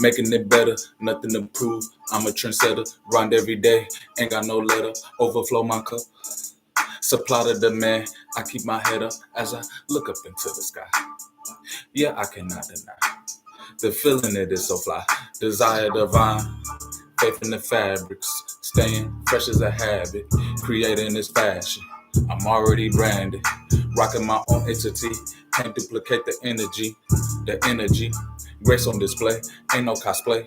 making it better, nothing to prove. I'm a trendsetter, grind every day, ain't got no letter, overflow my cup. Supply to demand, I keep my head up as I look up into the sky. Yeah, I cannot deny. The feeling it is so fly, desire divine, faith in the fabrics, staying fresh as a habit, creating this fashion. I'm already branded, rocking my own entity, can't duplicate the energy, grace on display, ain't no cosplay.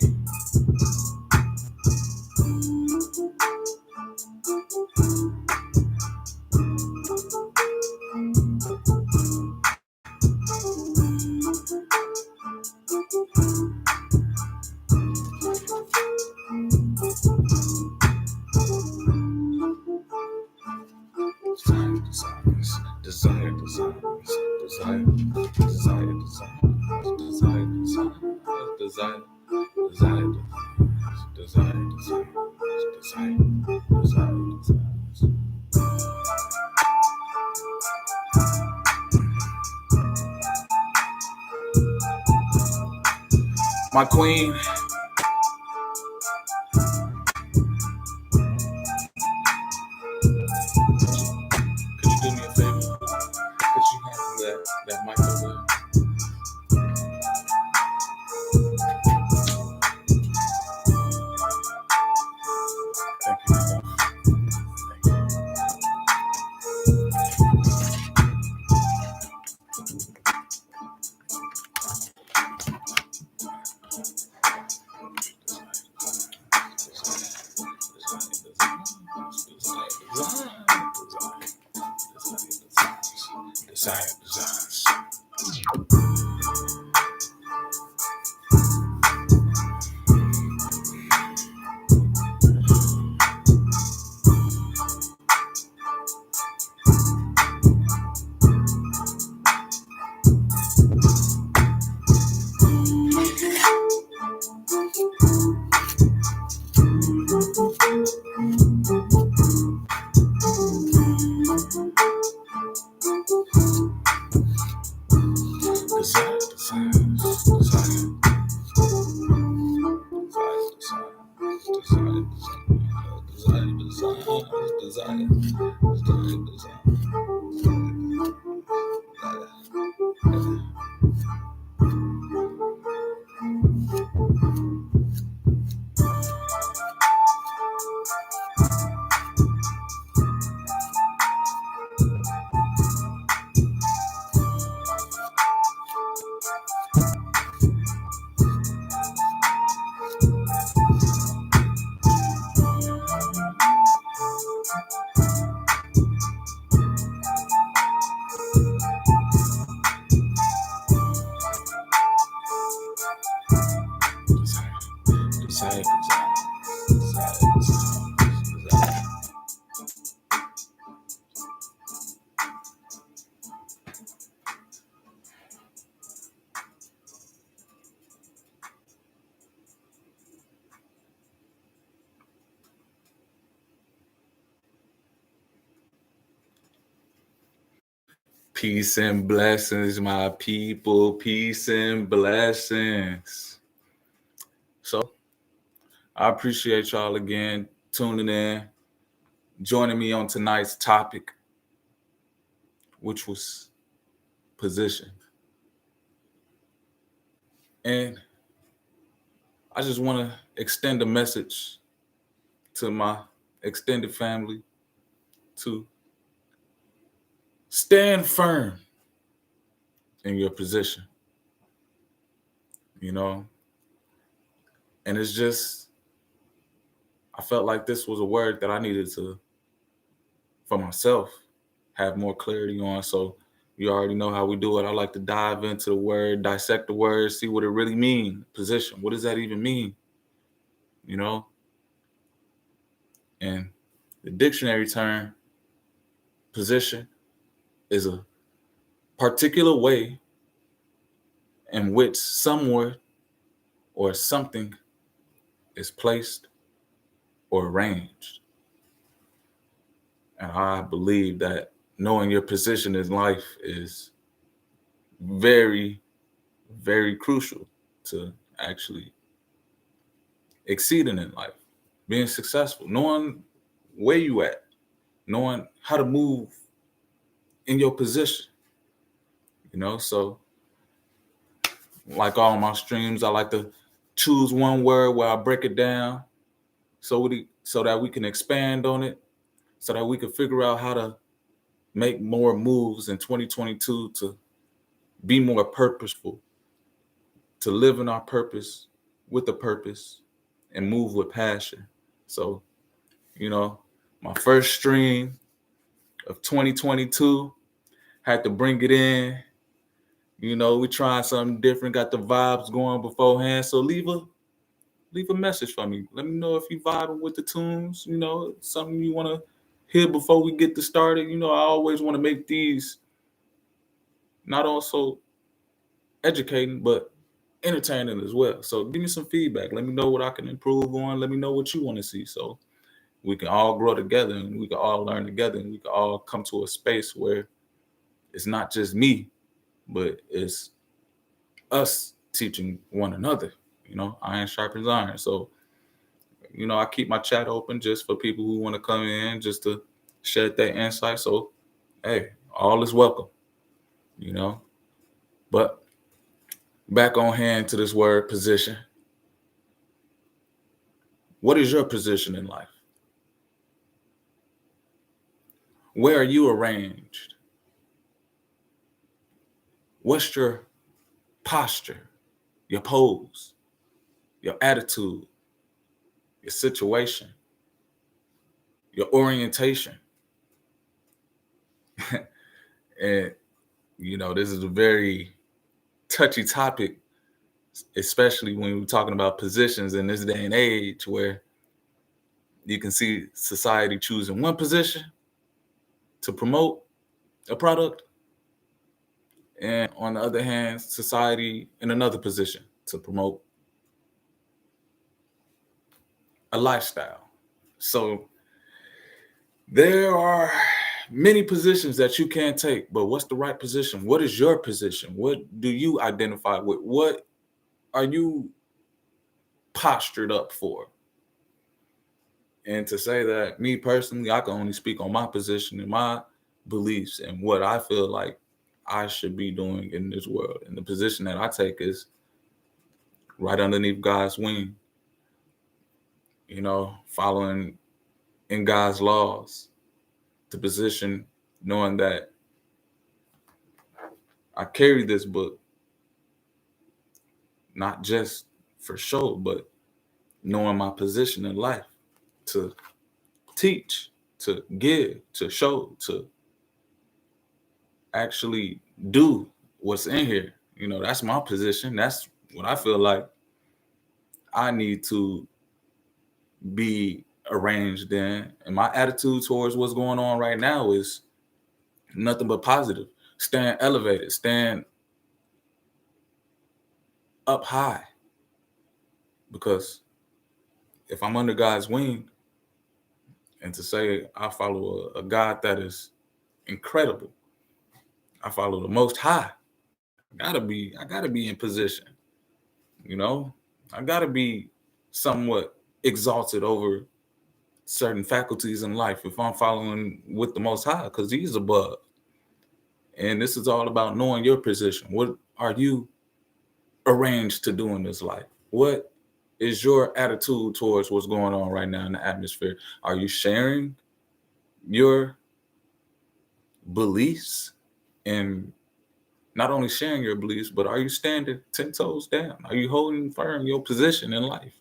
Desire, my queen. Could you do me a favor? Could you handle that microphone? Thank you. Desires. Peace and blessings, my people. Peace and blessings. So, I appreciate y'all again tuning in, joining me on tonight's topic, which was position. And I just want to extend a message to my extended family to stand firm in your position, and it's just, I felt like this was a word that I needed to, for myself, have more clarity on. So you already know how we do it. I like to dive into the word, dissect the word, see what it really means. Position, what does that even mean? And the dictionary term position is a particular way in which someone or something is placed or arranged. And I believe that knowing your position in life is very, very crucial to actually exceeding in life, being successful, knowing where you at, knowing how to move in your position. So like all my streams, I like to choose one word where I break it down so that we can expand on it, so that we can figure out how to make more moves in 2022 to be more purposeful, to live in our purpose with a purpose and move with passion. So, my first stream of 2022, had to bring it in. We tried something different, got the vibes going beforehand. So leave a message for me. Let me know if you vibing with the tunes, something you want to hear before we get this started. I always want to make these not also educating, but entertaining as well. So give me some feedback. Let me know what I can improve on. Let me know what you want to see. So we can all grow together and we can all learn together and we can all come to a space where it's not just me, but it's us teaching one another. Iron sharpens iron. So, I keep my chat open just for people who want to come in just to share their insight. So, hey, all is welcome, But back on hand to this word position. What is your position in life? Where are you arranged? What's your posture, your pose, your attitude, your situation, your orientation? And, this is a very touchy topic, especially when we're talking about positions in this day and age where you can see society choosing one position to promote a product, and on the other hand, society in another position to promote a lifestyle. So there are many positions that you can take, but what's the right position? What is your position? What do you identify with? What are you postured up for? And to say that, me personally, I can only speak on my position and my beliefs and what I feel like I should be doing in this world. And the position that I take is right underneath God's wing, following in God's laws, the position knowing that I carry this book, not just for show, but knowing my position in life to teach, to give, to show, to actually do what's in here. That's my position. That's what I feel like I need to be arranged in. And my attitude towards what's going on right now is nothing but positive. Stand elevated, stand up high. Because if I'm under God's wing, and to say I follow a God that is incredible, I follow the Most High, I gotta be in position. I gotta be somewhat exalted over certain faculties in life if I'm following with the Most High, because He's above. And this is all about knowing your position. What are you arranged to do in this life? What is your attitude towards what's going on right now in the atmosphere? Are you sharing your beliefs? And not only sharing your beliefs, but are you standing 10 toes down? Are you holding firm your position in life?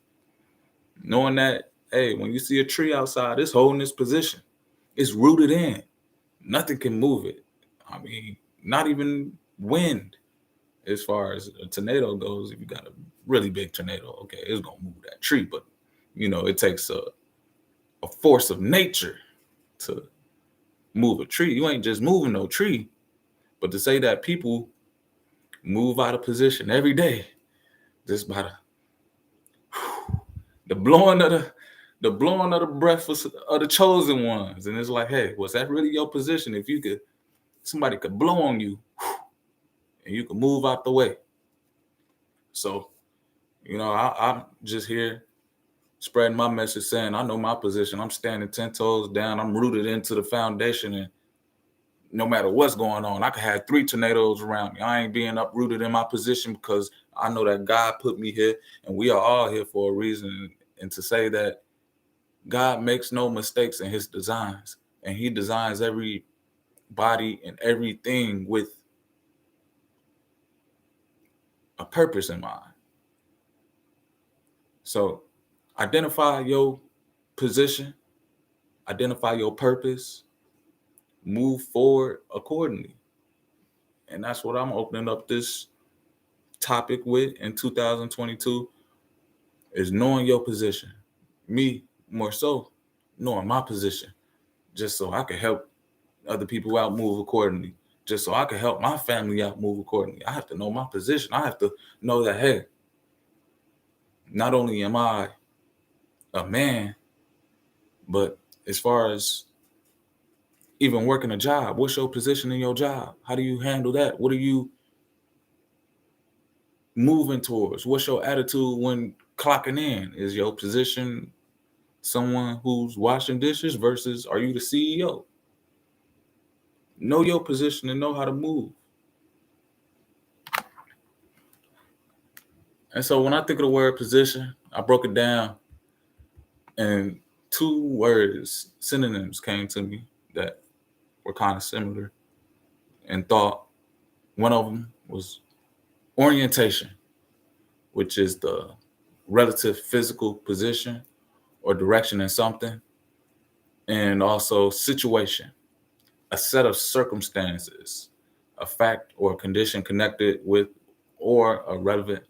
Knowing that, hey, when you see a tree outside, it's holding its position. It's rooted in. Nothing can move it. I mean, not even wind. As far as a tornado goes, if you got a really big tornado, okay, it's going to move that tree. But, it takes a force of nature to move a tree. You ain't just moving no tree. But to say that people move out of position every day just by the blowing of the breath of the chosen ones. And it's like, hey, was that really your position? If somebody could blow on you and you could move out the way. So, I'm just here spreading my message saying, I know my position. I'm standing 10 toes down. I'm rooted into the foundation. And no matter what's going on, I could have 3 tornadoes around me. I ain't being uprooted in my position because I know that God put me here and we are all here for a reason. And to say that God makes no mistakes in his designs, and he designs every body and everything with a purpose in mind. So identify your position, identify your purpose, move forward accordingly. And that's what I'm opening up this topic with in 2022 is knowing your position. Me, more so, knowing my position, just so I can help other people out move accordingly, just so I can help my family out move accordingly. I have to know my position. I have to know that, hey, not only am I a man, but as far as even working a job, what's your position in your job? How do you handle that? What are you moving towards? What's your attitude when clocking in? Is your position someone who's washing dishes versus are you the CEO? Know your position and know how to move. And so when I think of the word position, I broke it down and 2 words, synonyms came to me that were kind of similar in thought. One of them was orientation, which is the relative physical position or direction in something, and also situation, a set of circumstances, a fact or a condition connected with or relevant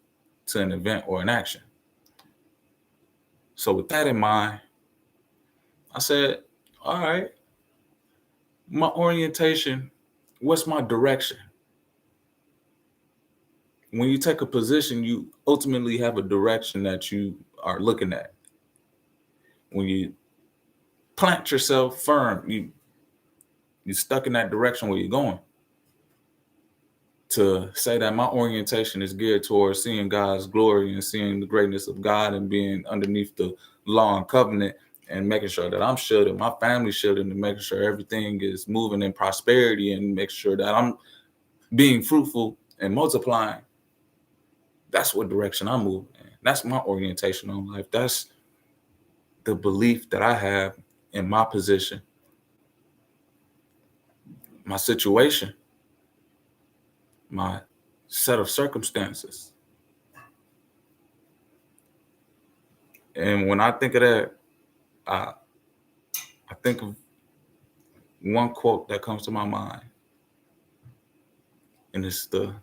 to an event or an action. So with that in mind, I said, all right, my orientation, what's my direction? When you take a position, you ultimately have a direction that you are looking at. When you plant yourself firm, you're stuck in that direction where you're going. To say that my orientation is geared towards seeing God's glory and seeing the greatness of God and being underneath the law and covenant and making sure that I'm should and my family should and making sure everything is moving in prosperity and make sure that I'm being fruitful and multiplying. That's what direction I'm moving in. That's my orientation on life. That's the belief that I have in my position, my situation, my set of circumstances. And when I think of that, I think of one quote that comes to my mind. And it's the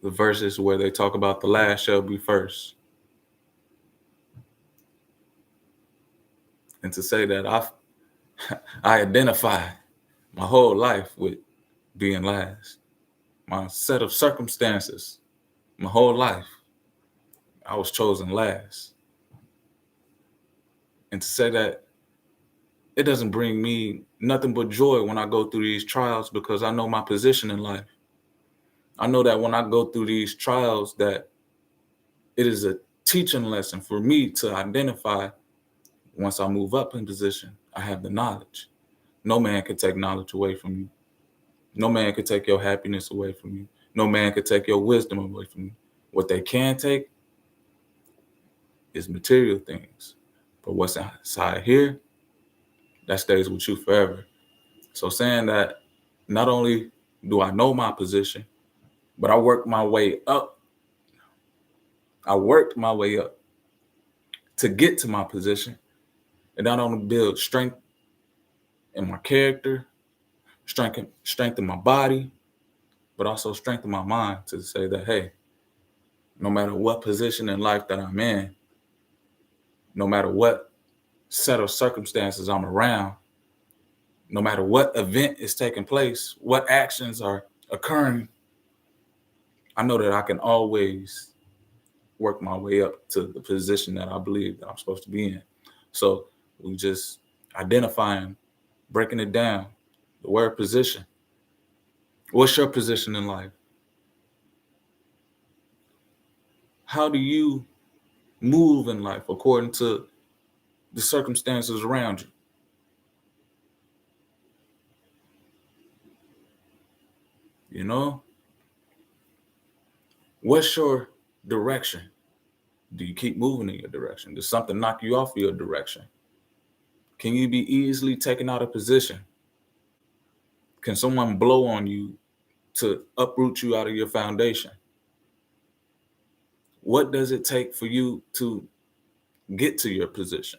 verses where they talk about the last shall be first. And to say that I identify my whole life with being last. My set of circumstances, my whole life, I was chosen last. And to say that it doesn't bring me nothing but joy when I go through these trials because I know my position in life. I know that when I go through these trials that it is a teaching lesson for me to identify once I move up in position, I have the knowledge. No man can take knowledge away from you. No man can take your happiness away from you. No man can take your wisdom away from you. What they can take is material things. But what's inside here, that stays with you forever. So saying that not only do I know my position, but I worked my way up. I worked my way up to get to my position. And not only build strength in my character, strength in my body, but also strength in my mind to say that, hey, no matter what position in life that I'm in, no matter what set of circumstances I'm around, no matter what event is taking place, what actions are occurring, I know that I can always work my way up to the position that I believe that I'm supposed to be in. So we just identifying, breaking it down, the word position. What's your position in life? How do you move in life according to the circumstances around you. You know, what's your direction? Do you keep moving in your direction? Does something knock you off your direction? Can you be easily taken out of position? Can someone blow on you to uproot you out of your foundation? What does it take for you to get to your position?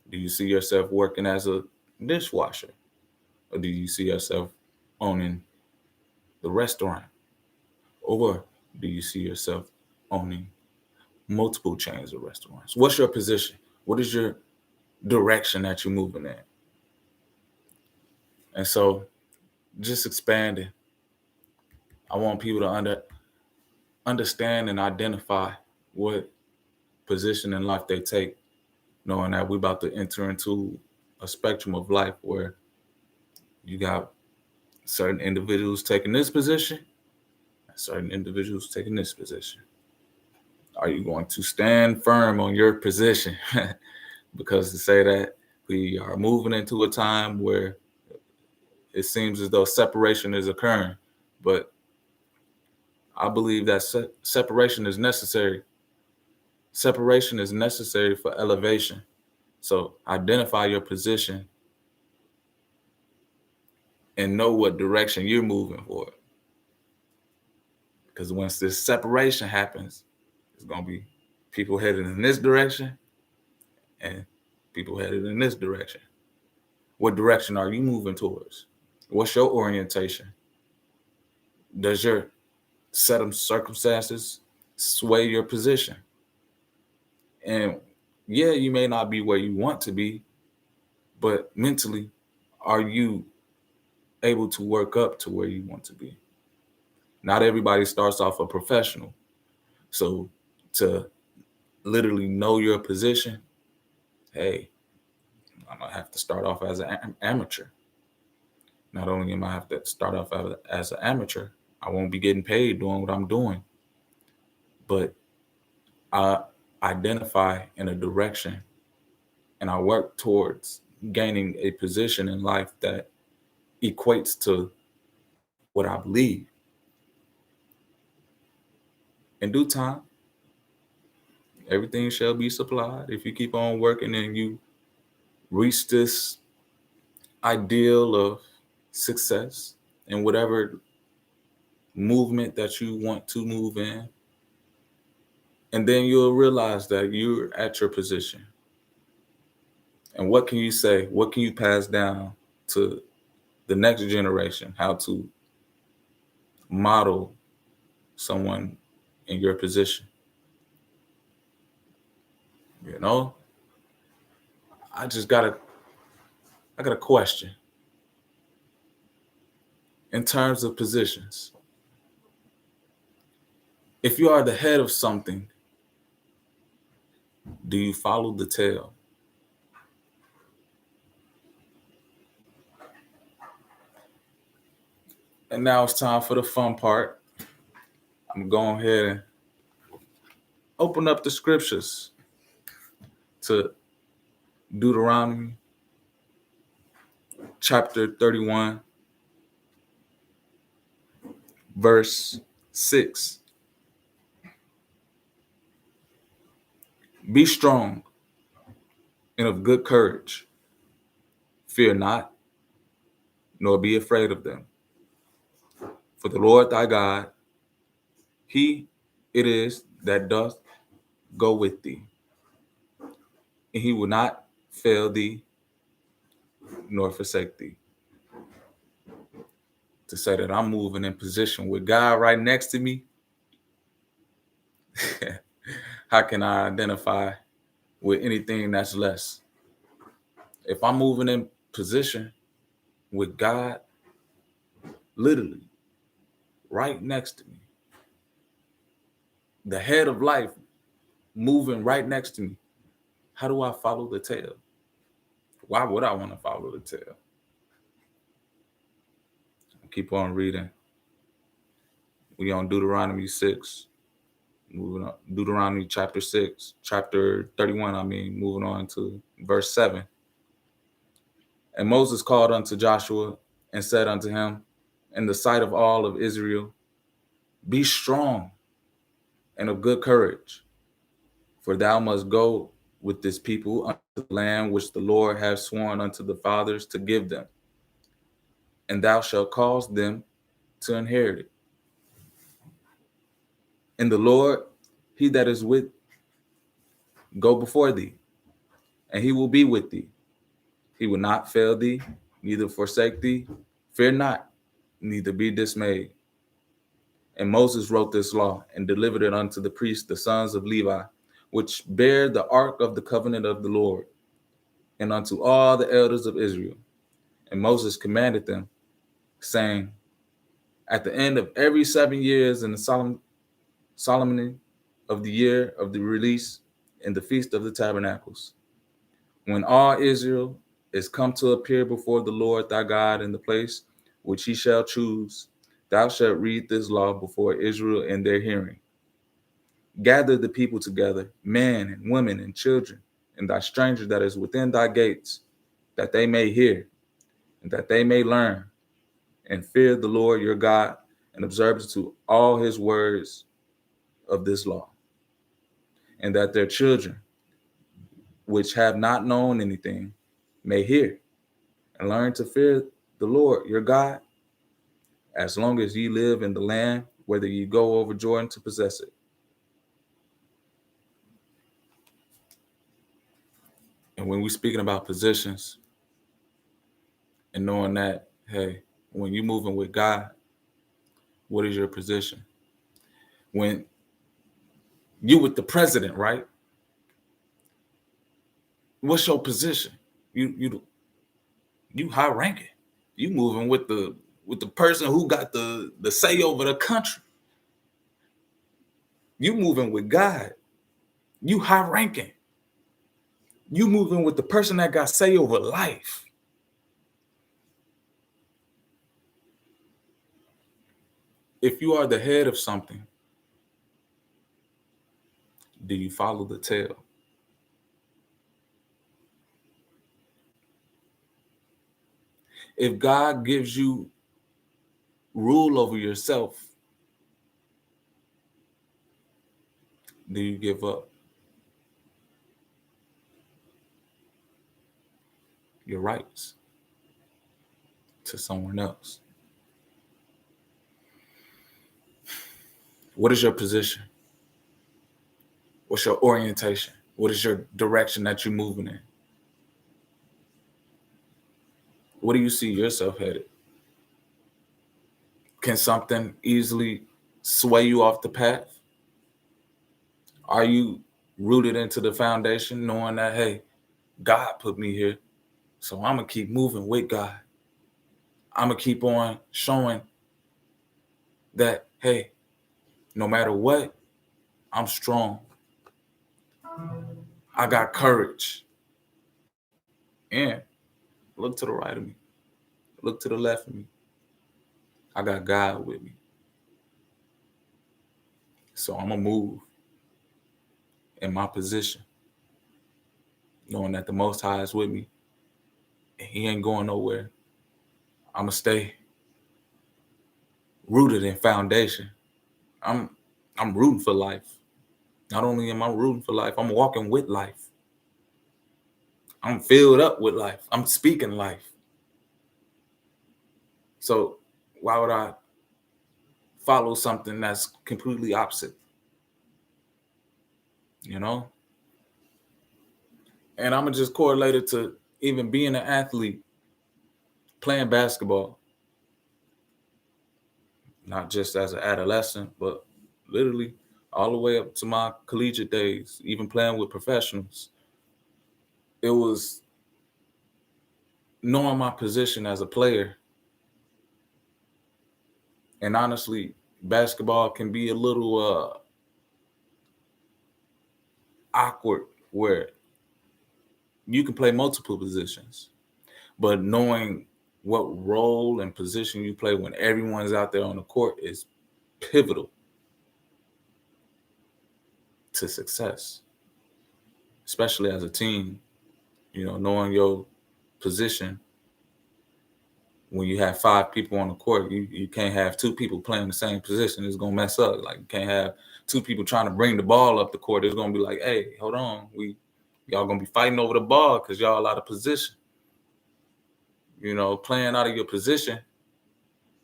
Do you see yourself working as a dishwasher? Or do you see yourself owning the restaurant? Or do you see yourself owning multiple chains of restaurants? What's your position? What is your direction that you're moving in? And so just expanding, I want people to understand and identify what position in life they take, knowing that we're about to enter into a spectrum of life where you got certain individuals taking this position, and certain individuals taking this position. Are you going to stand firm on your position? Because to say that we are moving into a time where it seems as though separation is occurring, but I believe that separation is necessary. Separation is necessary for elevation. So identify your position and know what direction you're moving for. Because once this separation happens, it's going to be people headed in this direction and people headed in this direction. What direction are you moving towards? What's your orientation? Does your set of circumstances sway your position? And yeah, you may not be where you want to be, but mentally, are you able to work up to where you want to be? Not everybody starts off a professional. So to literally know your position, hey, I'm gonna have to start off as an amateur. Not only am I have to start off as an amateur, I won't be getting paid doing what I'm doing, but I identify in a direction and I work towards gaining a position in life that equates to what I believe. In due time, everything shall be supplied. If you keep on working and you reach this ideal of success in whatever movement that you want to move in, and then you'll realize that you're at your position. And what can you say? What can you pass down to the next generation? How to model someone in your position? You know, I got a question in terms of positions. If you are the head of something, do you follow the tail? And now it's time for the fun part. I'm going ahead and open up the scriptures to Deuteronomy chapter 31, verse 6. Be strong and of good courage. Fear not, nor be afraid of them. For the Lord thy God, he it is that doth go with thee, and he will not fail thee nor forsake thee. To say that I'm moving in position with God right next to me, how can I identify with anything that's less? If I'm moving in position with God, literally right next to me, the head of life moving right next to me, how do I follow the tail? Why would I want to follow the tail? Keep on reading. We on Deuteronomy 6, Moving on, Deuteronomy chapter 31, moving on to verse 7. And Moses called unto Joshua and said unto him, in the sight of all of Israel, be strong and of good courage, for thou must go with this people unto the land which the Lord hath sworn unto the fathers to give them, and thou shalt cause them to inherit it. And the Lord, he that is with, go before thee, and he will be with thee. He will not fail thee, neither forsake thee. Fear not, neither be dismayed. And Moses wrote this law and delivered it unto the priests, the sons of Levi, which bear the ark of the covenant of the Lord, and unto all the elders of Israel. And Moses commanded them, saying, at the end of every 7 years in the solemnity of the year of the release in the feast of the tabernacles, when all Israel is come to appear before the Lord thy God in the place which he shall choose, thou shalt read this law before Israel in their hearing. Gather the people together, men and women and children, and thy stranger that is within thy gates, that they may hear, and that they may learn, and fear the Lord your God, and observe to all his words of this law, and that their children, which have not known anything, may hear, and learn to fear the Lord your God, as long as ye live in the land, whether ye go over Jordan to possess it. And when we're speaking about positions, and knowing that, hey, when you're moving with God, what is your position? When you with the president, right? What's your position? You high ranking. You moving with the person who got the say over the country. You moving with God. You high ranking. You moving with the person that got say over life. If you are the head of something, do you follow the tail? If God gives you rule over yourself, do you give up your rights to someone else? What is your position? What's your orientation? What is your direction that you're moving in? What do you see yourself headed? Can something easily sway you off the path? Are you rooted into the foundation, knowing that, hey, God put me here, so I'm going to keep moving with God. I'm going to keep on showing that, hey, no matter what, I'm strong. I got courage. And look to the right of me. Look to the left of me. I got God with me. So I'm going to move in my position, knowing that the Most High is with me. And he ain't going nowhere. I'm going to stay rooted in foundation. I'm rooting for life. Not only am I rooting for life, I'm walking with life. I'm filled up with life. I'm speaking life. So why would I follow something that's completely opposite? You know? And I'm going to just correlate it to even being an athlete, playing basketball. Not just as an adolescent, but literally all the way up to my collegiate days, even playing with professionals. It was knowing my position as a player. And honestly, basketball can be a little awkward where you can play multiple positions, but knowing what role and position you play when everyone's out there on the court is pivotal. to success, especially as a team. Knowing your position. When you have 5 people on the court, you can't have 2 people playing the same position. It's gonna mess up. Like, you can't have 2 people trying to bring the ball up the court. It's gonna be like, hey, hold on, y'all gonna be fighting over the ball because y'all out of position. Playing out of your position,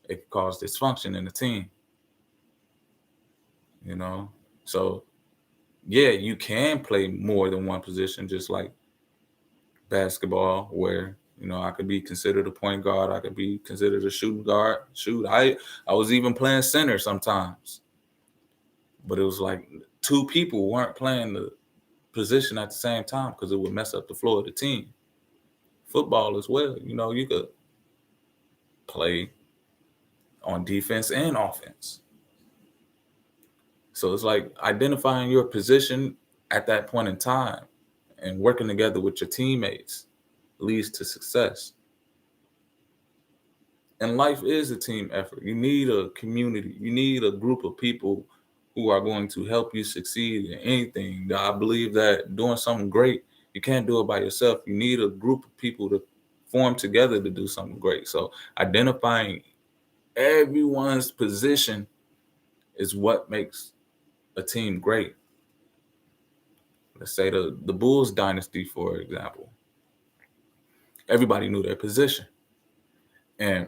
it can cause dysfunction in the team. So yeah, you can play more than one position, just like basketball, where I could be considered a point guard, I could be considered a shooting guard. I was even playing center sometimes, but it was like 2 people weren't playing the position at the same time because it would mess up the flow of the team. Football as well, you could play on defense and offense. So it's like identifying your position at that point in time and working together with your teammates leads to success. And life is a team effort. You need a community. You need a group of people who are going to help you succeed in anything. I believe that doing something great, you can't do it by yourself. You need a group of people to form together to do something great. So identifying everyone's position is what makes a team great. Let's say the Bulls dynasty, for example. Everybody knew their position. And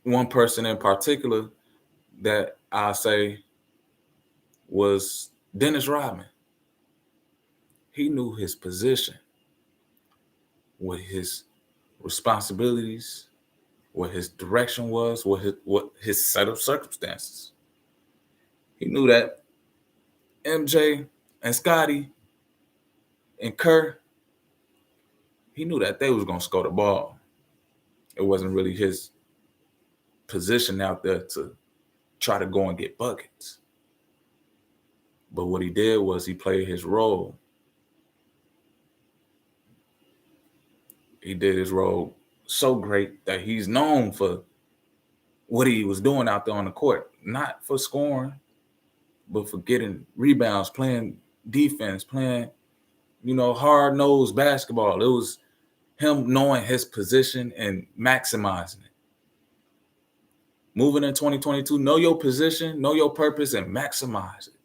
one person in particular that I'll say was Dennis Rodman. He knew his position, what his responsibilities, what his direction was, what his set of circumstances. He knew that MJ and Scotty and Kerr, he knew that they was going to score the ball. It wasn't really his position out there to try to go and get buckets. But what he did was he played his role. He did his role so great that he's known for what he was doing out there on the court. Not for scoring, but for getting rebounds, playing defense, playing, hard-nosed basketball. It was him knowing his position and maximizing it. Moving in 2022, know your position, know your purpose, and maximize it.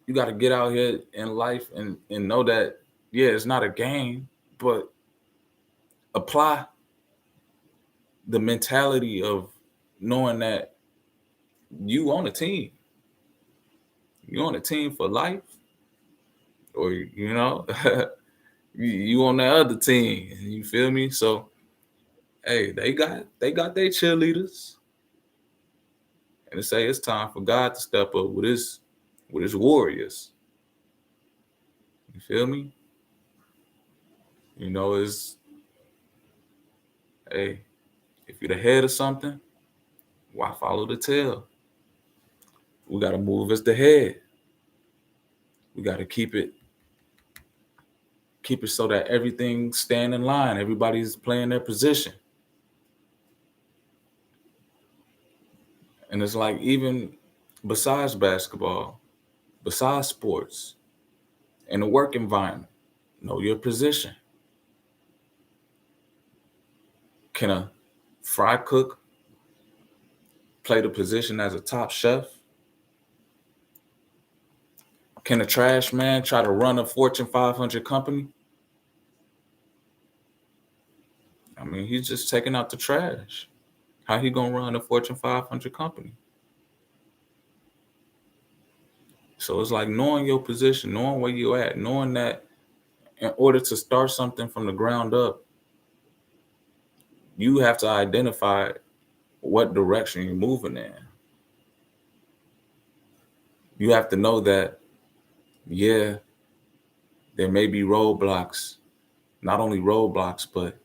You got to get out here in life and know that, yeah, it's not a game, but apply the mentality of knowing that you on a team. You on a team for life, or you on the other team. You feel me? So, hey, they got their cheerleaders, and to say it's time for God to step up with his warriors. You feel me? Is hey, if you're the head of something, why follow the tail? We got to move as the head. We got to keep it so that everything stand in line. Everybody's playing their position. And it's like, even besides basketball, besides sports, in the work environment, know your position. Can a fry cook play the position as a top chef? Can a trash man try to run a Fortune 500 company? I mean, he's just taking out the trash. How he gonna run a Fortune 500 company? So it's like knowing your position, knowing where you're at, knowing that in order to start something from the ground up, you have to identify what direction you're moving in. You have to know that, yeah, there may be roadblocks, not only roadblocks, but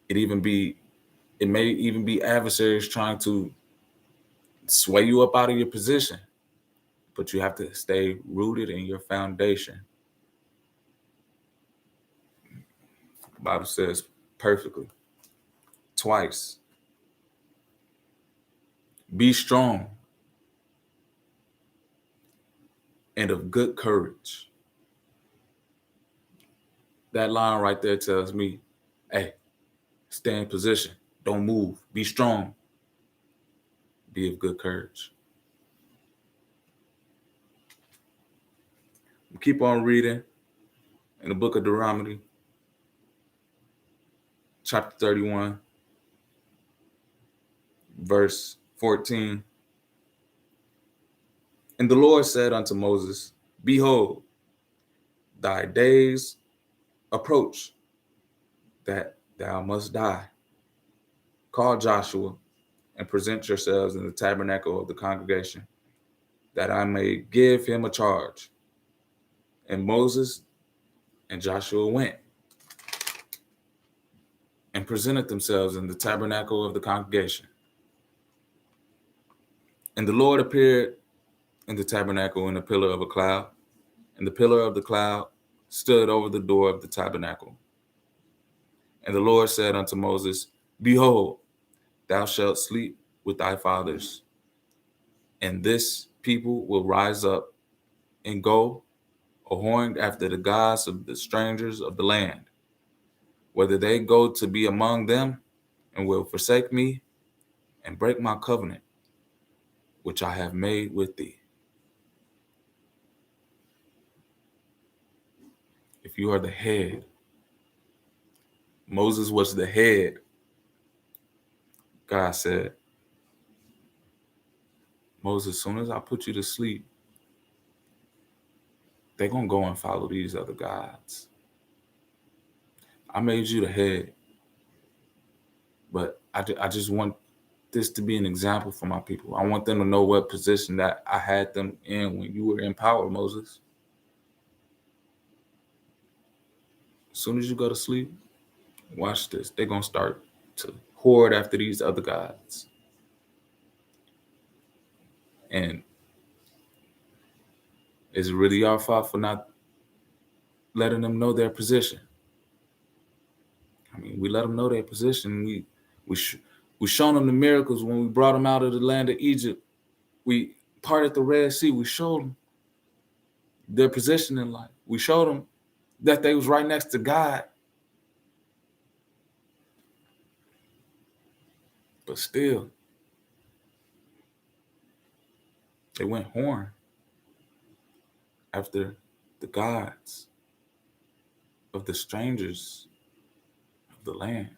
it may even be adversaries trying to sway you up out of your position, but you have to stay rooted in your foundation. The Bible says perfectly, twice, be strong and of good courage. That line right there tells me, hey, stay in position. Don't move. Be strong. Be of good courage. Keep on reading in the book of Deuteronomy, chapter 31, verse 14. And the Lord said unto Moses, behold, thy days approach that thou must die. Call Joshua and present yourselves in the tabernacle of the congregation, that I may give him a charge. And Moses and Joshua went and presented themselves in the tabernacle of the congregation. And the Lord appeared in the tabernacle in a pillar of a cloud, and the pillar of the cloud stood over the door of the tabernacle. And the Lord said unto Moses, behold, thou shalt sleep with thy fathers, and this people will rise up and go a-whoring after the gods of the strangers of the land, whether they go to be among them, and will forsake me and break my covenant, which I have made with thee. If you are the head, Moses was the head. God said, Moses, as soon as I put you to sleep, they're going to go and follow these other gods. I made you the head, but I just want this to be an example for my people. I want them to know what position that I had them in when you were in power, Moses. As soon as you go to sleep, watch this. They're going to start to hoard after these other gods. And is it really our fault for not letting them know their position? I mean, we let them know their position. We shown them the miracles when we brought them out of the land of Egypt. We parted the Red Sea. We showed them their position in life. We showed them that they was right next to God. But still, they went horn after the gods of the strangers of the land.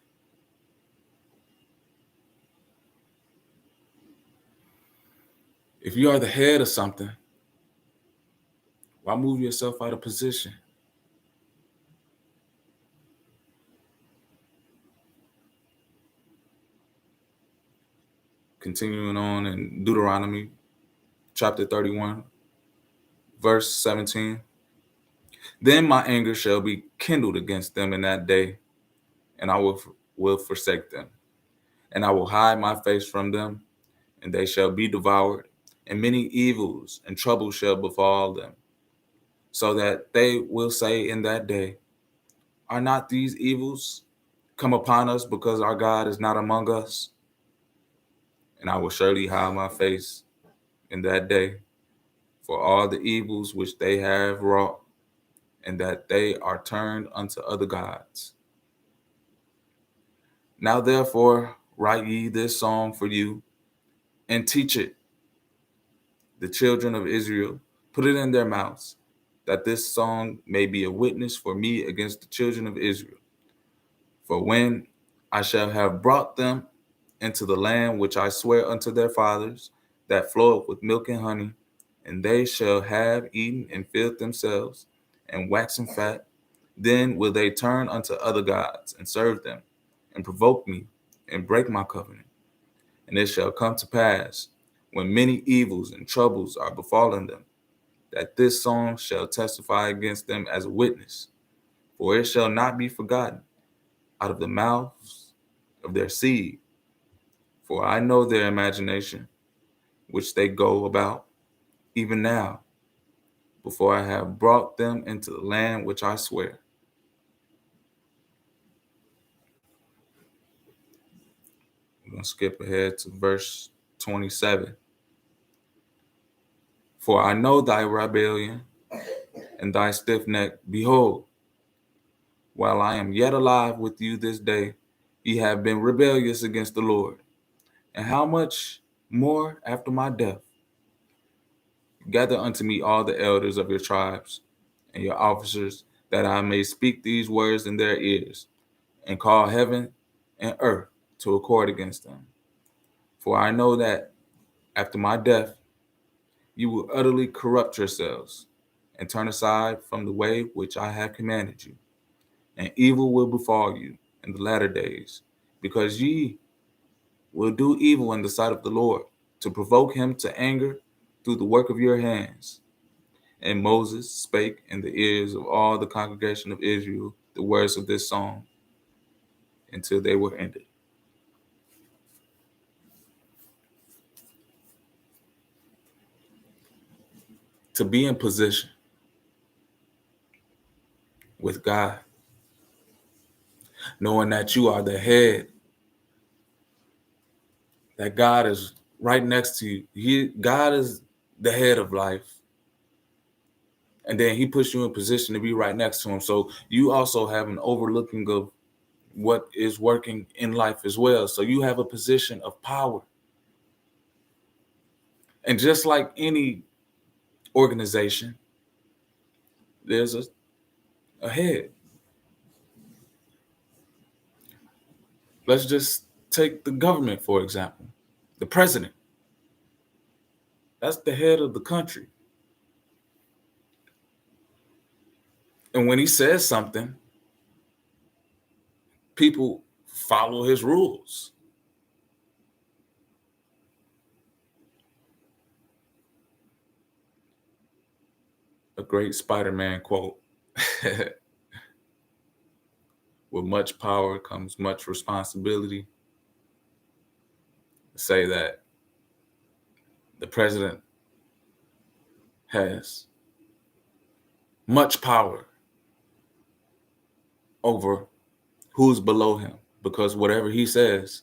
If you are the head of something, why move yourself out of position? Continuing on in Deuteronomy chapter 31, verse 17. Then my anger shall be kindled against them in that day, and I will forsake them. And I will hide my face from them, and they shall be devoured, and many evils and troubles shall befall them, so that they will say in that day, are not these evils come upon us because our God is not among us? And I will surely hide my face in that day for all the evils which they have wrought, and that they are turned unto other gods. Now therefore write ye this song for you, and teach it the children of Israel, put it in their mouths, that this song may be a witness for me against the children of Israel. For when I shall have brought them into the land which I swear unto their fathers, that floweth with milk and honey, and they shall have eaten and filled themselves, and waxen fat, then will they turn unto other gods and serve them, and provoke me, and break my covenant. And it shall come to pass, when many evils and troubles are befallen them, that this song shall testify against them as a witness, for it shall not be forgotten out of the mouths of their seed. For I know their imagination, which they go about, even now, before I have brought them into the land which I swear. I'm going to skip ahead to verse 27. For I know thy rebellion and thy stiff neck. Behold, while I am yet alive with you this day, ye have been rebellious against the Lord. And how much more after my death? Gather unto me all the elders of your tribes and your officers, that I may speak these words in their ears, and call heaven and earth to accord against them. For I know that after my death, you will utterly corrupt yourselves and turn aside from the way which I have commanded you. And evil will befall you in the latter days, because ye will do evil in the sight of the Lord, to provoke him to anger through the work of your hands. And Moses spake in the ears of all the congregation of Israel the words of this song until they were ended. To be in position with God, knowing that you are the head, that God is right next to you. God is the head of life. And then he puts you in position to be right next to him. So you also have an overlooking of what is working in life as well. So you have a position of power. And just like any organization, there's a head. Let's just take the government, for example. The president, that's the head of the country. And when he says something, people follow his rules. A great Spider-Man quote. With much power comes much responsibility. Say that the president has much power over who's below him, because whatever he says,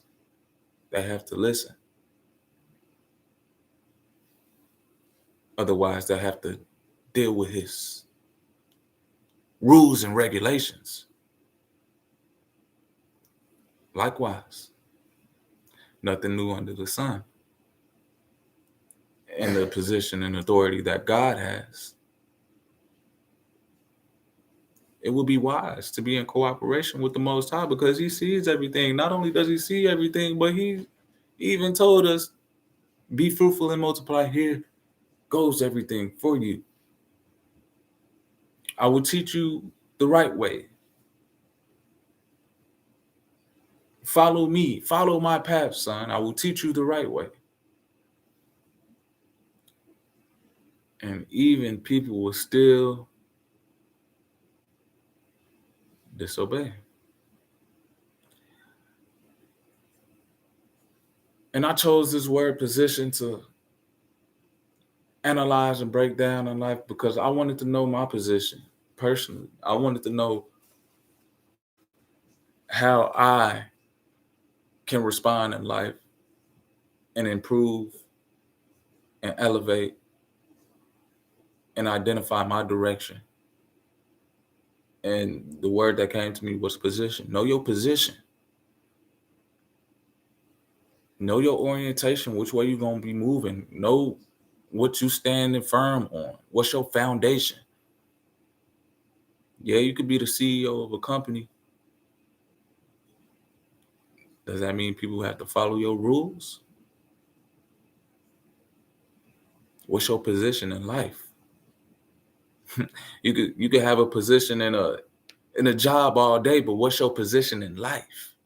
they have to listen. Otherwise, they have to deal with his rules and regulations. Likewise, nothing new under the sun. In the position and authority that God has, it would be wise to be in cooperation with the Most High, because he sees everything. Not only does he see everything, but he even told us, be fruitful and multiply. Here goes everything for you. I will teach you the right way. Follow me. Follow my path, son. I will teach you the right way. And even people will still disobey. And I chose this word position to analyze and break down in life, because I wanted to know my position personally. I wanted to know how I can respond in life and improve and elevate and identify my direction. And the word that came to me was position. Know your position. Know your orientation, which way you're going to be moving. Know what you standing firm on. What's your foundation? Yeah, you could be the CEO of a company. Does that mean people have to follow your rules? What's your position in life? You could have a position in a job all day, but what's your position in life?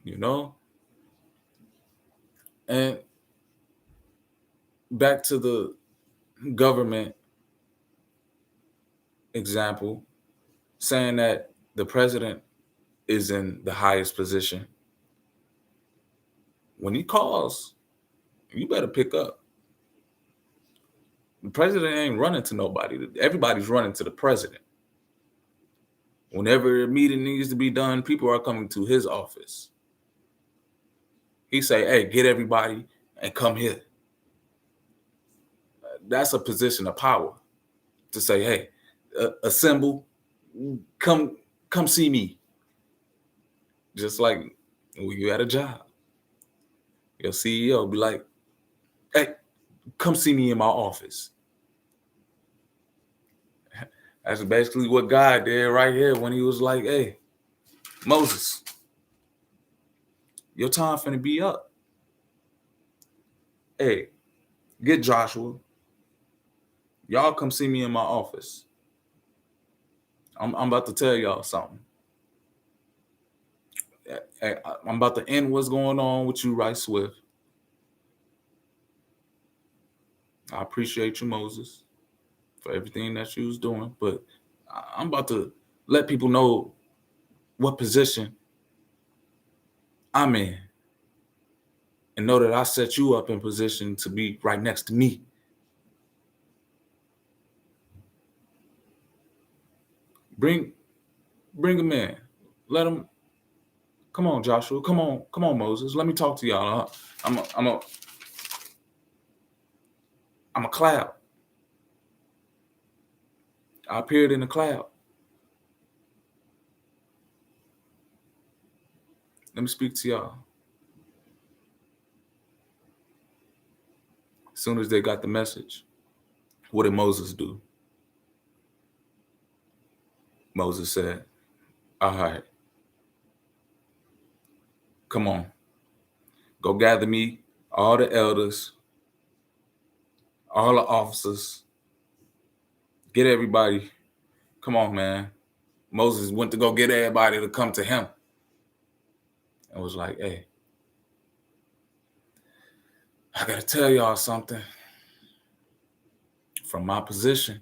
You know? And back to the government example, saying that the president is in the highest position. When he calls, you better pick up. The president ain't running to nobody. Everybody's running to the president. Whenever a meeting needs to be done, people are coming to his office. He say, hey, get everybody and come here. That's a position of power to say, hey, assemble, come see me. Just like when you at a job, your CEO be like, hey, come see me in my office. That's basically what God did right here when he was like, hey, Moses, your time finna be up. Hey, get Joshua. Y'all come see me in my office. I'm about to tell y'all something. Hey, I'm about to end what's going on with you right swift. I appreciate you, Moses, for everything that you was doing, but I'm about to let people know what position I'm in and know that I set you up in position to be right next to me. Bring him in. Let him. Come on, Joshua. Come on, Moses. Let me talk to y'all. I'm a cloud. I appeared in the cloud. Let me speak to y'all. As soon as they got the message, what did Moses do? Moses said, all right, come on. Go gather me, all the elders, all the officers. Get everybody. Come on, man. Moses went to go get everybody to come to him. And was like, hey, I got to tell y'all something. From my position,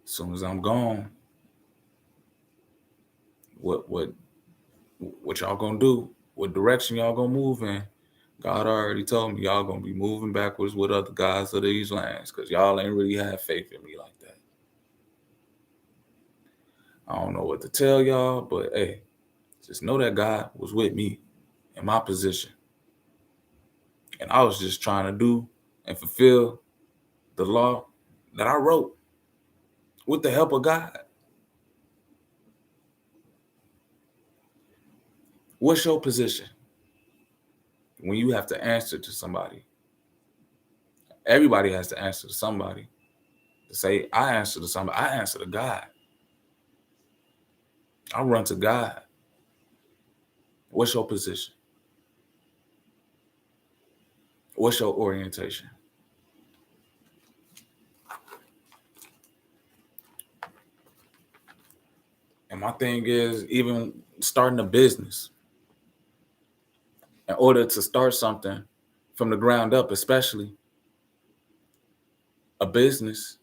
as soon as I'm gone, what y'all gonna do? What direction y'all gonna move in? God already told me y'all gonna be moving backwards with other guys of these lands because y'all ain't really have faith in me like that. I don't know what to tell y'all, but hey, just know that God was with me in my position. And I was just trying to do and fulfill the law that I wrote with the help of God. What's your position when you have to answer to somebody? Everybody has to answer to somebody. To say, I answer to somebody, I answer to God. I run to God. What's your position? What's your orientation? And my thing is, even starting a business, in order to start something from the ground up, especially a business,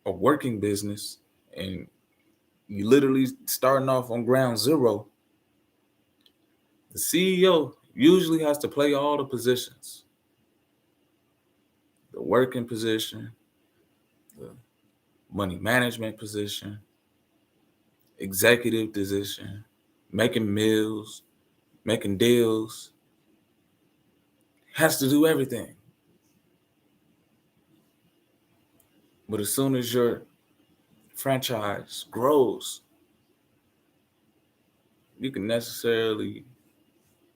a working business, and you literally starting off on ground zero, the CEO usually has to play all the positions. The working position, the money management position, executive position, making meals, making deals, has to do everything. But as soon as your franchise grows, you can necessarily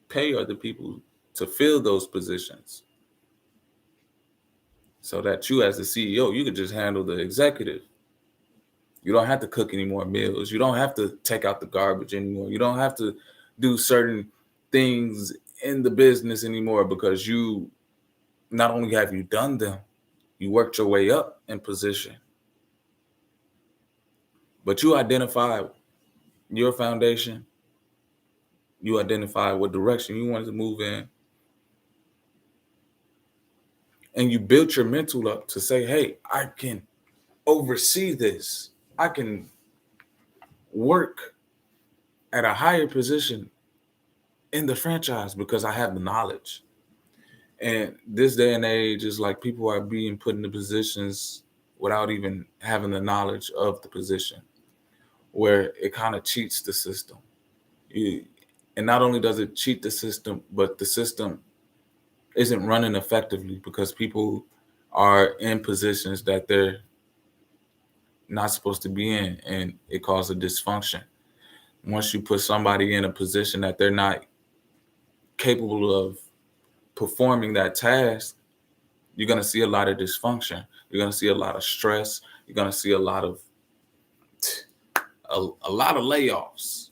pay other people to fill those positions so that you as the CEO, you can just handle the executive. You don't have to cook any more meals. You don't have to take out the garbage anymore. You don't have to do certain things in the business anymore because you not only have you done them, you worked your way up in position. But you identify your foundation. You identify what direction you wanted to move in. And you built your mental up to say, hey, I can oversee this. I can work at a higher position in the franchise because I have the knowledge. And this day and age is like people are being put into positions without even having the knowledge of the position, where it kind of cheats the system. And not only does it cheat the system, but the system isn't running effectively because people are in positions that they're not supposed to be in, and it causes dysfunction. Once you put somebody in a position that they're not capable of performing that task, you're going to see a lot of dysfunction. You're going to see a lot of stress. You're going to see a lot of layoffs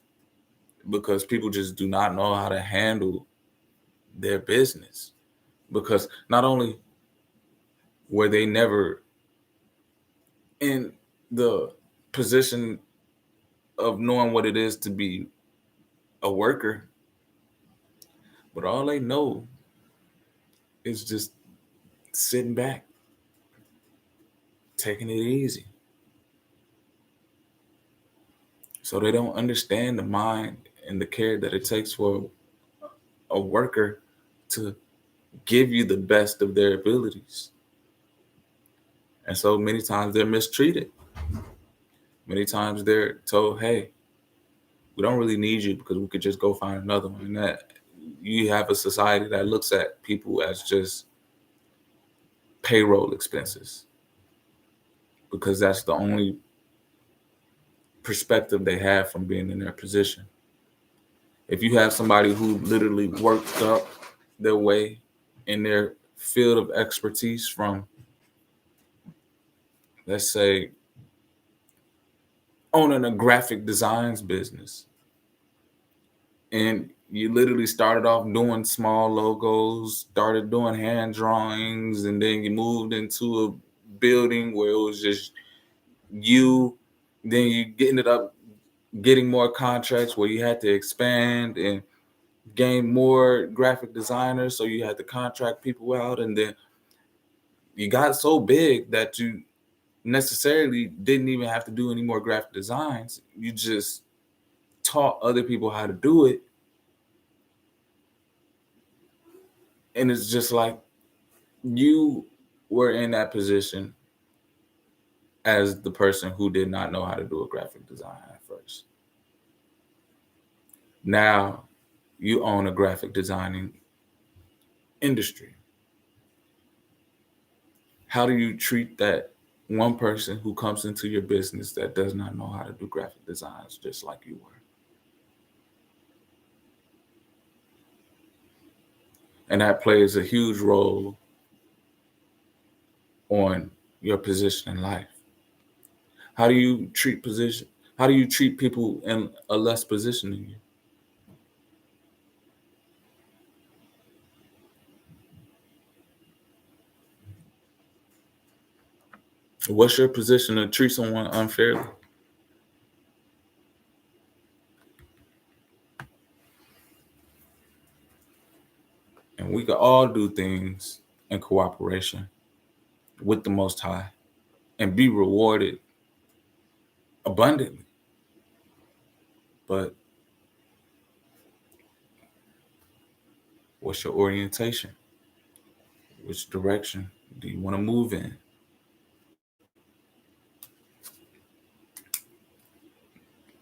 because people just do not know how to handle their business. Because not only were they never in the position of knowing what it is to be a worker, but all they know is just sitting back, taking it easy. So they don't understand the mind and the care that it takes for a worker to give you the best of their abilities. And so many times they're mistreated. Many times they're told, hey, we don't really need you because we could just go find another one. And that you have a society that looks at people as just payroll expenses because that's the only perspective they have from being in their position. If you have somebody who literally worked up their way in their field of expertise from, let's say, owning a graphic designs business, and you literally started off doing small logos, started doing hand drawings, and then you moved into a building where it was just you, then you ended up getting more contracts where you had to expand and gain more graphic designers, so you had to contract people out, and then you got so big that you necessarily didn't even have to do any more graphic designs. You just taught other people how to do it. And it's just like you were in that position as the person who did not know how to do a graphic design at first. Now you own a graphic designing industry. How do you treat that one person who comes into your business that does not know how to do graphic designs just like you were? And that plays a huge role on your position in life. How do you treat position? How do you treat people in a less position than you? What's your position to treat someone unfairly? And we can all do things in cooperation with the Most High and be rewarded abundantly. But what's your orientation? Which direction do you want to move in?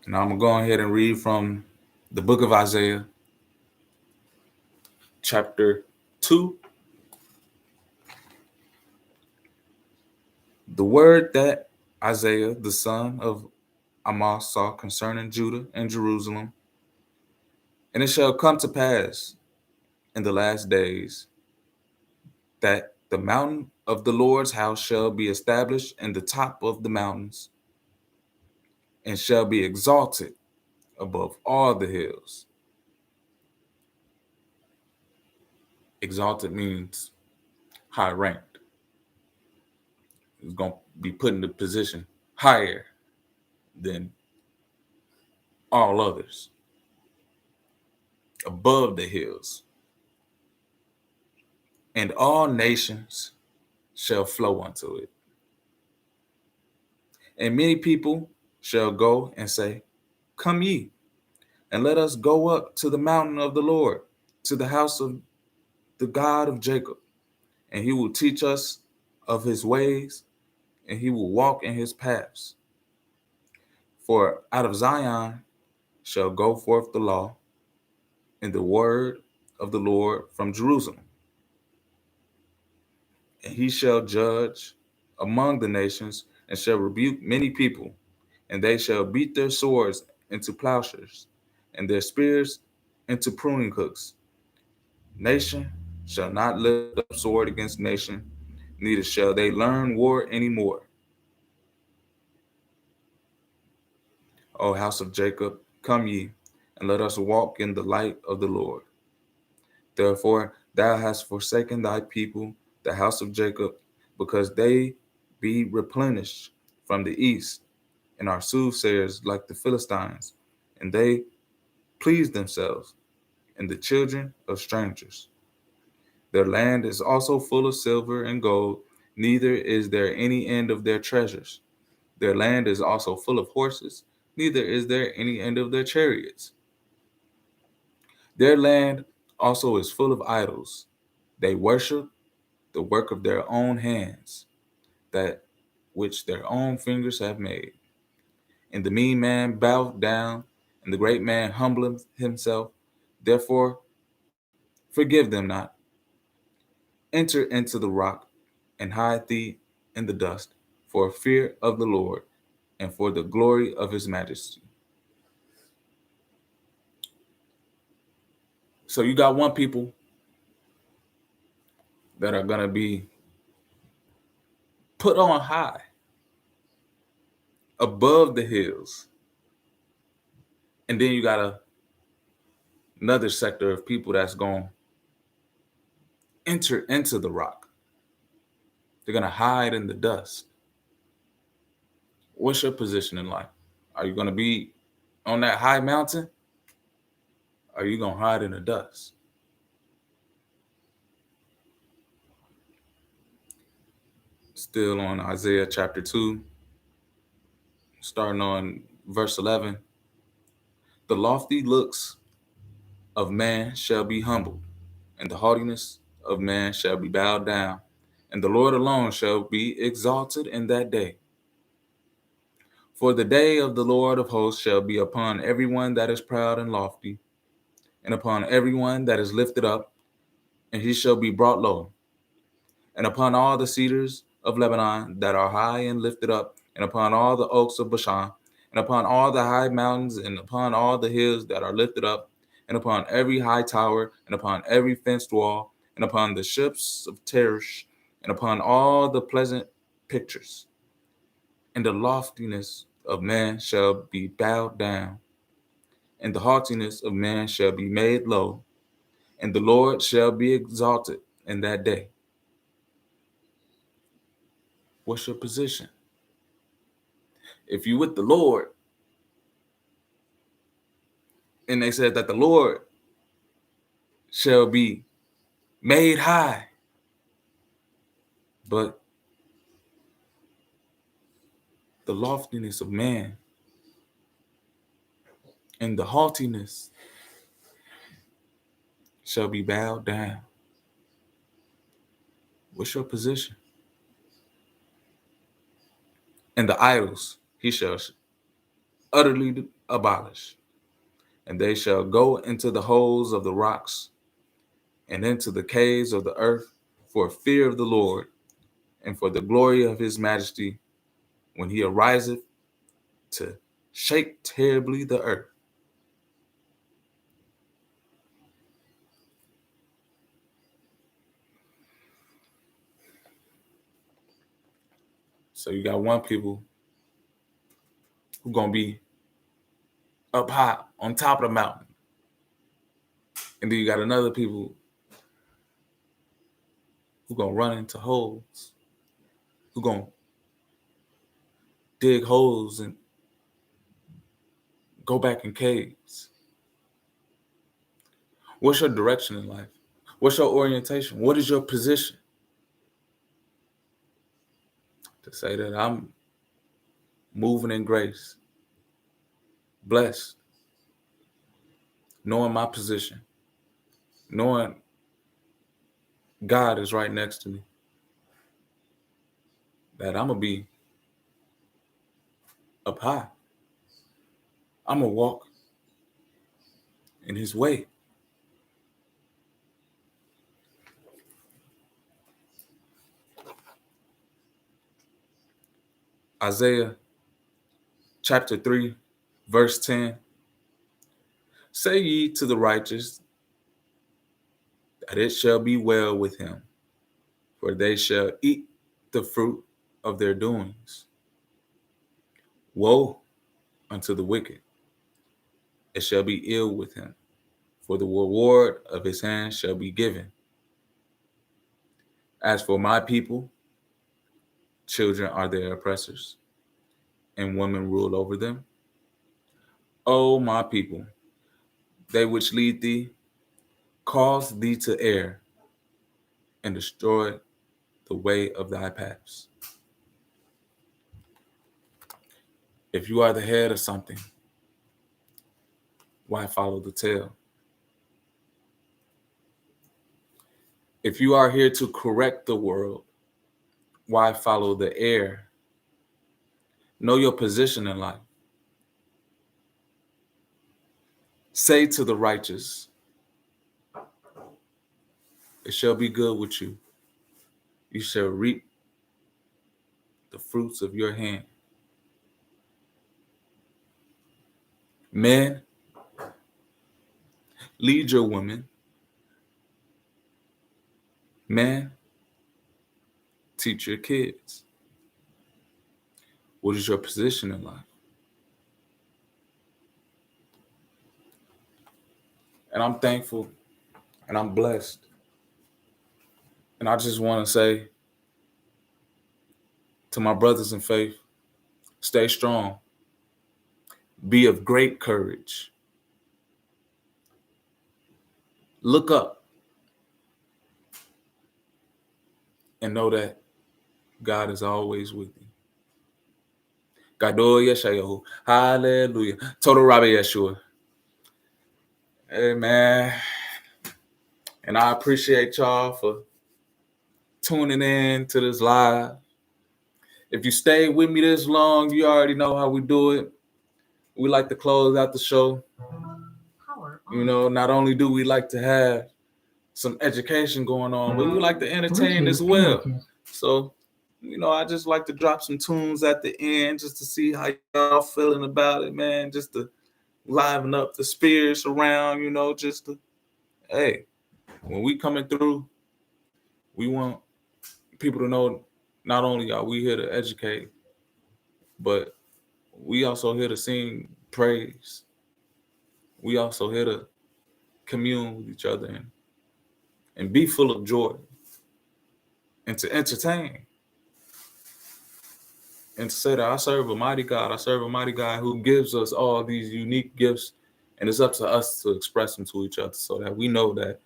And I'm going to go ahead and read from the book of Isaiah, chapter 2. The word that Isaiah, the son of Amoz, saw concerning Judah and Jerusalem. And it shall come to pass in the last days that the mountain of the Lord's house shall be established in the top of the mountains and shall be exalted above all the hills. Exalted means high ranked. It's going to be put in the position higher than all others, above the hills. And all nations shall flow unto it. And many people shall go and say, come ye, and let us go up to the mountain of the Lord, to the house of the God of Jacob. And he will teach us of his ways, and he will walk in his paths. For out of Zion shall go forth the law in the word of the Lord from Jerusalem. And he shall judge among the nations, and shall rebuke many people, and they shall beat their swords into plowshares, and their spears into pruning hooks. Nation shall not lift up sword against nation, neither shall they learn war any more. O house of Jacob, come ye, and let us walk in the light of the Lord. Therefore thou hast forsaken thy people, the house of Jacob, because they be replenished from the east, and are soothsayers like the Philistines, and they please themselves in the children of strangers. Their land is also full of silver and gold, neither is there any end of their treasures. Their land is also full of horses, neither is there any end of their chariots. Their land also is full of idols. They worship the work of their own hands, that which their own fingers have made. And the mean man boweth down, and the great man humbleth himself. Therefore, forgive them not. Enter into the rock, and hide thee in the dust, for fear of the Lord, and for the glory of his majesty. So you got one people that are going to be put on high, above the hills. And then you got another sector of people that's going to enter into the rock. They're going to hide in the dust. What's your position in life? Are you going to be on that high mountain? Or are you going to hide in the dust? Still on Isaiah chapter 2, starting on verse 11. The lofty looks of man shall be humbled, and the haughtiness of man shall be bowed down, and the Lord alone shall be exalted in that day. For the day of the Lord of hosts shall be upon everyone that is proud and lofty, and upon everyone that is lifted up, and he shall be brought low, and upon all the cedars of Lebanon that are high and lifted up, and upon all the oaks of Bashan, and upon all the high mountains, and upon all the hills that are lifted up, and upon every high tower, and upon every fenced wall, and upon the ships of Tarshish, and upon all the pleasant pictures. And the loftiness of man shall be bowed down, and the haughtiness of man shall be made low, and the Lord shall be exalted in that day. What's your position? If you with the Lord, and they said that the Lord shall be made high, but the loftiness of man and the haughtiness shall be bowed down. What's your position? And the idols he shall utterly abolish, and they shall go into the holes of the rocks and into the caves of the earth for fear of the Lord and for the glory of his majesty when he ariseth to shake terribly the earth. So you got one people who gonna be up high on top of the mountain, and then you got another people who gonna run into holes, who gonna dig holes and go back in caves. What's your direction in life? What's your orientation? What is your position? To say that I'm moving in grace, blessed, knowing my position, knowing God is right next to me, that I'm going to be up high. I'm going to walk in his way. Isaiah chapter 3, verse 10. Say ye to the righteous that it shall be well with him, for they shall eat the fruit of their doings. Woe unto the wicked, it shall be ill with him, for the reward of his hand shall be given. As for my people, children are their oppressors, and women rule over them. O my people, they which lead thee, cause thee to err, and destroy the way of thy paths. If you are the head of something, why follow the tail? If you are here to correct the world, why follow the heir? Know your position in life. Say to the righteous, it shall be good with you. You shall reap the fruits of your hand. Men, lead your women. Men, teach your kids. What is your position in life? And I'm thankful and I'm blessed. And I just want to say to my brothers in faith, stay strong. Be of great courage. Look up and know that God is always with you. Gadoya Shayahu. Hallelujah. Total Rabbi Yeshua. Hey, man. And I appreciate y'all for tuning in to this live. If you stayed with me this long, you already know how we do it. We like to close out the show. You know, not only do we like to have some education going on, but we like to entertain as well. So, you know, I just like to drop some tunes at the end just to see how y'all feeling about it, man. Just to liven up the spirits around, you know, just to, hey, when we coming through, we want people to know not only are we here to educate, but we also here to sing praise. We also here to commune with each other and be full of joy and to entertain. And to say that I serve a mighty God. I serve a mighty God who gives us all these unique gifts, and it's up to us to express them to each other so that we know that,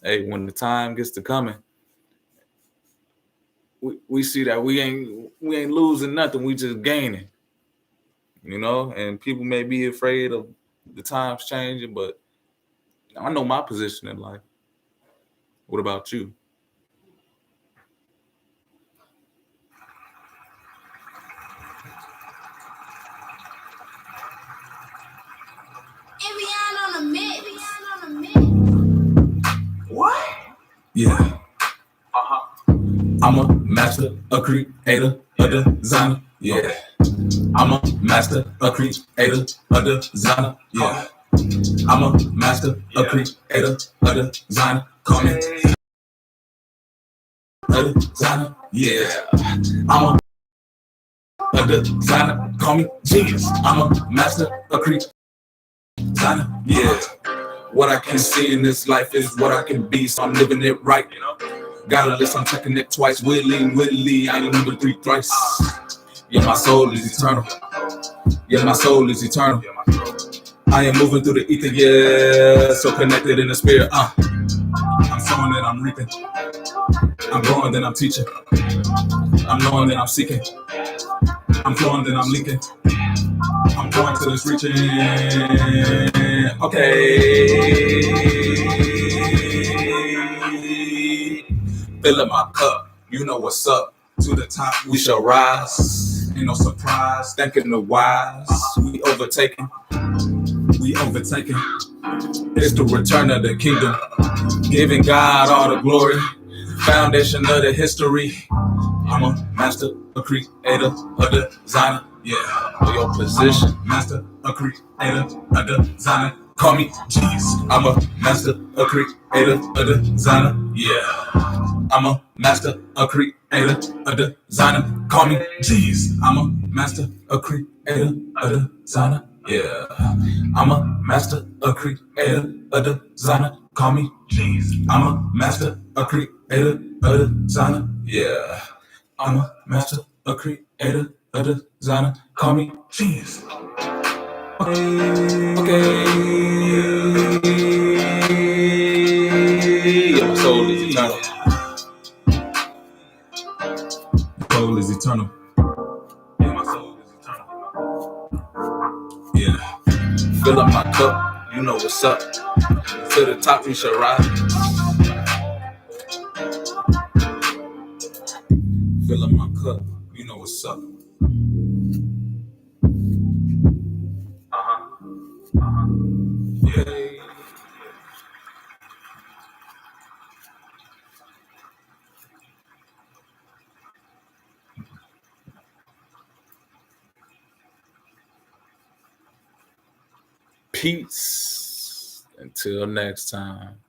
hey, when the time gets to coming, we see that we ain't losing nothing. We just gaining, you know. And people may be afraid of the times changing, but I know my position in life. What about you? What? Yeah. I'm a master, a creator, a designer. Yeah. I'm a master, a creator, a designer. Yeah. I'm a master, a creator, a designer. Call me a designer. Yeah. I'm a designer. Call me genius. I'm a master, a creator, designer. Yeah. What I can see in this life is what I can be, so I'm living it right. Got a list, I'm checking it twice. Willy, I ain't number 3 thrice. Yeah, my soul is eternal. Yeah, my soul is eternal. I am moving through the ether, yeah, so connected in the spirit. I'm sowing that I'm reaping. I'm growing, then I'm teaching. I'm knowing that I'm seeking. I'm flowing, then I'm leaking. I'm going till it's reaching. Okay. Fill up my cup, you know what's up. To the top we shall rise. Ain't no surprise, thanking the wise. We overtaking. It's the return of the kingdom. Giving God all the glory. Foundation of the history. I'm a master, a creator, a designer. Yeah, for your position. I'm a master, a creator, a designer. Call me genius. I'm a master, a creator, a designer. Yeah. I'm a master, a creator, a designer. Call me genius. I'm a master, a creator, a designer. Yeah. I'm a master, a creator, a designer. Call me genius. I'm a master, a creator, a designer. Yeah. I'm a master, a creator, a designer. Call me genius. Okay. Yeah, my soul is eternal. My soul is eternal. Yeah, my soul is eternal. Yeah. Fill up my cup, you know what's up. To the top, we shall rise. Fill up my cup, you know what's up. Yeah. Peace. Until next time.